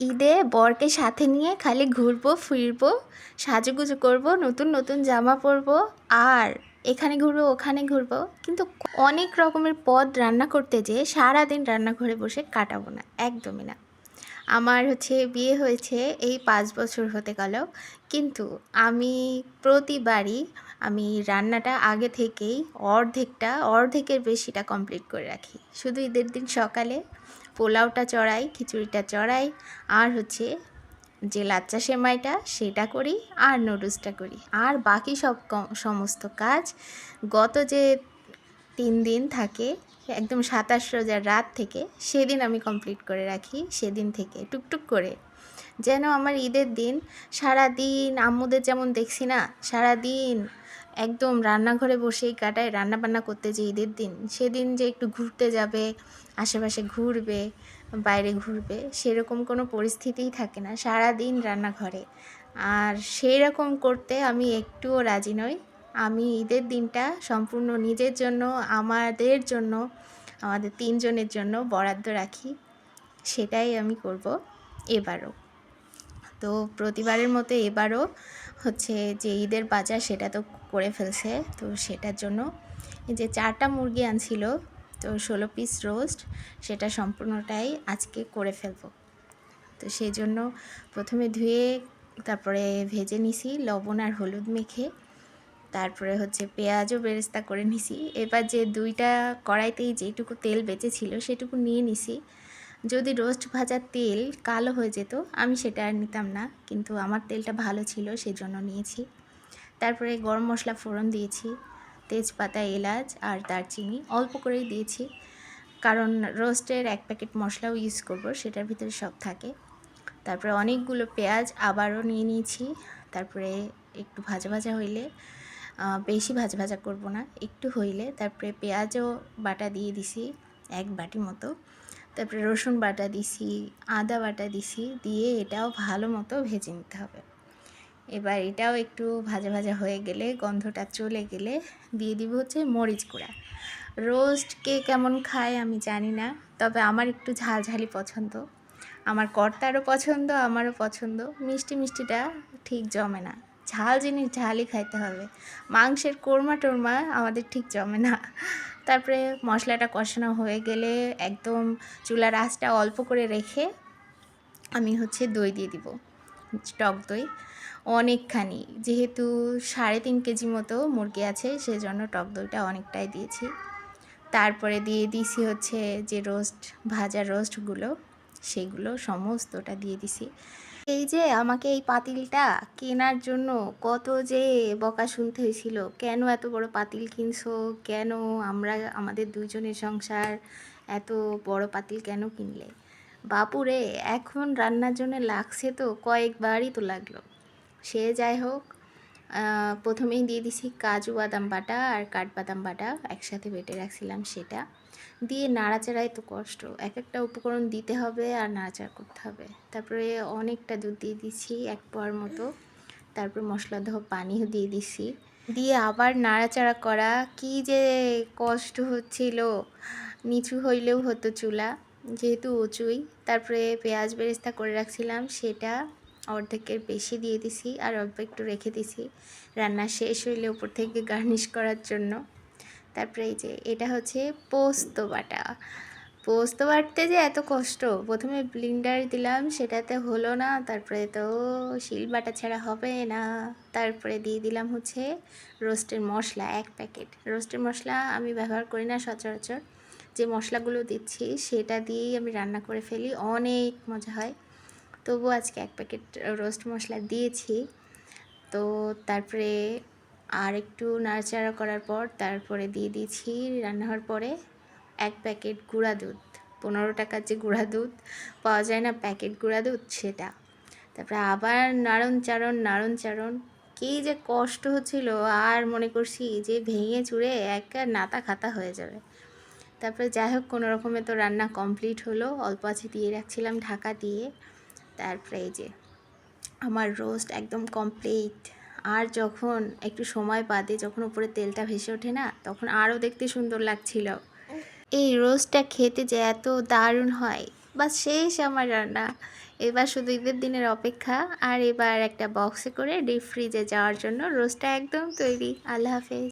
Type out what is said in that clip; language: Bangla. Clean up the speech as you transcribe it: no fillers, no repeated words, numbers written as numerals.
ঈদে বরকে সাথে নিয়ে খালি ঘুরবো ফিরবো, সাজুগুজু করবো, নতুন নতুন জামা পরবো, আর এখানে ঘুরবো ওখানে ঘুরবো, কিন্তু অনেক রকমের পদ রান্না করতে যেয়ে সারাদিন রান্নাঘরে বসে কাটাবো না, একদমই না। আমার বিয়ে হয়েছে এই 5 বছর হতে গেল, কিন্তু আমি প্রতিবারই আমি রান্নাটা আগে থেকেই অর্ধেকের বেশিটা কমপ্লিট করে রাখি। শুধু ঈদের দিন সকালে পোলাওটা চড়াই, খিচুড়িটা চড়াই, আর যে লাচ্চা সেমাইটা সেটা করি, আর নুডলসটা করি, আর বাকি সব সমস্ত কাজ গত যে 3 দিন থাকে, একদম 27 রোজার রাত থেকে সেদিন আমি কমপ্লিট করে রাখি। সেদিন থেকে টুকটুক করে যেন আমার ঈদের দিন সারাদিন আম্মুদের যেমন দেখছি না, সারাদিন একদম রান্নাঘরে বসেই কাটায়, রান্নাবান্না করতে যে ঈদের দিন, সেদিন যে একটু ঘুরতে যাবে, আশেপাশে ঘুরবে, বাইরে ঘুরবে, সেরকম কোনো পরিস্থিতিই থাকে না, সারাদিন রান্নাঘরে। আর সেই রকম করতে আমি একটুও রাজি নই। আমি ঈদের দিনটা সম্পূর্ণ নিজের জন্য, আমাদের জন্য, আমাদের 3 জনের জন্য বরাদ্দ রাখি। সেটাই আমি করব এবারও। তো প্রতিবারের মতো এবারও যে ঈদের বাজার সেটা তো করে ফেলছে। তো সেটার জন্য এই যে 4টা মুরগি আনছিল, তো 16 পিস রোস্ট, সেটা সম্পূর্ণটাই আজকে করে ফেলবো। তো সেই জন্য প্রথমে ধুয়ে তারপরে ভেজে নিছি লবণ আর হলুদ মেখে, তারপরে পেঁয়াজও বেরেস্তা করে নিছি। এবার যে 2টা কড়াইতেই যেটুকু তেল বেঁচেছিল সেটুকু নিয়ে নিছি। যদি রোস্ট ভাজার তেল কালো হয়ে যেত আমি সেটা আর নিতাম না, কিন্তু আমার তেলটা ভালো ছিল সেজন্য নিয়েছি। তারপরে গরম মশলা ফোড়ন দিয়েছি, তেজপাতা, এলাচ আর দারচিনি অল্প করেই দিয়েছি, কারণ রোস্টের 1 প্যাকেট মশলাও ইউজ করব, সেটার ভিতরে সব থাকে। তারপরে অনেকগুলো পেঁয়াজ আবারও নিয়ে নিয়েছি। তারপরে একটু ভাজা ভাজা হইলে, বেশি ভাজা ভাজা করব না, একটু হইলে তারপরে পেঁয়াজও বাটা দিয়ে দিছি 1 বাটি মতো। তারপরে রসুন বাটা দিছি, আদা বাটা দিছি, দিয়ে এটাও ভালো মতো ভেজে নিতে হবে। এবার এটাও একটু ভাজা ভাজা হয়ে গেলে, গন্ধটা চলে গেলে দিয়ে দিব মরিচ গুঁড়া। রোস্ট কে কেমন খায় আমি জানি না, তবে আমার একটু ঝালঝালি পছন্দ, আমার কর্তারও পছন্দ, আমারও পছন্দ। মিষ্টি মিষ্টিটা ঠিক জমে না, ঝাল জিনিস ঝালই খাইতে হবে। মাংসের কোরমা টোরমা আমাদের ঠিক জমে না। তারপরে মশলাটা কষানো হয়ে গেলে একদম চুলার আঁচটা অল্প করে রেখে আমি দই দিয়ে দিব, টক দই অনেকখানি, যেহেতু 3.5 কেজি মতো মুরগি আছে সেজন্য টক দইটা অনেকটাই দিয়েছি। তারপরে দিয়ে দিছি যে ভাজা রোস্টগুলো, সেগুলো সমস্তটা দিয়ে দিছি। এই যে আমাকে এই পাতিলটা কেনার জন্য কত যে বকা শুনতে হয়েছিল, কেন এত বড় পাতিল কিনছো, কেন আমাদের 2 জনের সংসার, এত বড় পাতিল কেন কিনলে। বাপুরে, এখন রান্নার জন্য লাগছে তো কয়েকবারই তো লাগলো। সে যাই হোক, প্রথমেই দিয়ে দিছি কাজু বাদাম বাটা আর কাঠবাদাম বাটা একসাথে বেটে রাখছিলাম, সেটা দিয়ে নাড়াচাড়াই তো কষ্ট, এক একটা উপকরণ দিতে হবে আর নাড়াচাড়া করতে হবে। তারপরে অনেকটা দুধ দিয়ে দিছি, 1 পোয়ার মতো। তারপর মশলা ধোয়া পানিও দিয়ে দিছি, দিয়ে আবার নাড়াচাড়া করা কি যে কষ্ট হচ্ছিল। নিচু হইলেও হতো চুলা, যেহেতু উঁচুই। তারপরে পেঁয়াজ বেরেস্তা করে রাখছিলাম, সেটা অর্ধেকের বেশি দিয়ে দিছি, আর অল্প একটু রেখে দিছি রান্না শেষ হইলে উপর থেকে গার্নিশ করার জন্য। তারপরে এই যে এটা পোস্ত বাটা। পোস্ত বাটতে যে এত কষ্ট, প্রথমে ব্লেন্ডার দিলাম, সেটাতে হলো না, তারপরে তো শিল বাটা ছাড়া হবে না। তারপরে দিয়ে দিলাম রোস্টের মশলা 1 প্যাকেট। রোস্টের মশলা আমি ব্যবহার করি না সচরাচর, যে মশলাগুলো দিচ্ছি সেটা দিয়েই আমি রান্না করে ফেলি, অনেক মজা হয়। তবু আজকে 1 প্যাকেট রোস্ট মশলা দিয়েছি। তো তারপরে আর একটু নাড়াচাড়া করার পর তারপরে দিয়ে দিয়েছি রান্না হওয়ার পরে 1 প্যাকেট গুঁড়া দুধ। 15 টাকার যে গুঁড়া দুধ পাওয়া যায় না, প্যাকেট গুঁড়া দুধ, সেটা। তারপরে আবার নাড়ন কী যে কষ্ট হচ্ছিল, আর মনে করছি যে ভেঙে চুরে একটা নাতা খাতা হয়ে যাবে। তারপরে যাই হোক, কোনো রকমে তো রান্না কমপ্লিট হলো, অল্প আছে দিয়ে রাখছিলাম ঢাকা দিয়ে। তারপরে এই যে আমার রোস্ট একদম কমপ্লিট। আর যখন একটু সময় বাদে যখন উপরে তেলটা ভেসে ওঠে না, তখন আরও দেখতে সুন্দর লাগছিল। এই রোস্টটা খেতে যে এত দারুণ হয়, বাস শেষ আমার রান্না। এবার শুধু ঈদের দিনের অপেক্ষা। আর এবার একটা বক্সে করে ডিপ ফ্রিজে যাওয়ার জন্য রোস্টটা একদম তৈরি। আল্লাহ হাফেজ।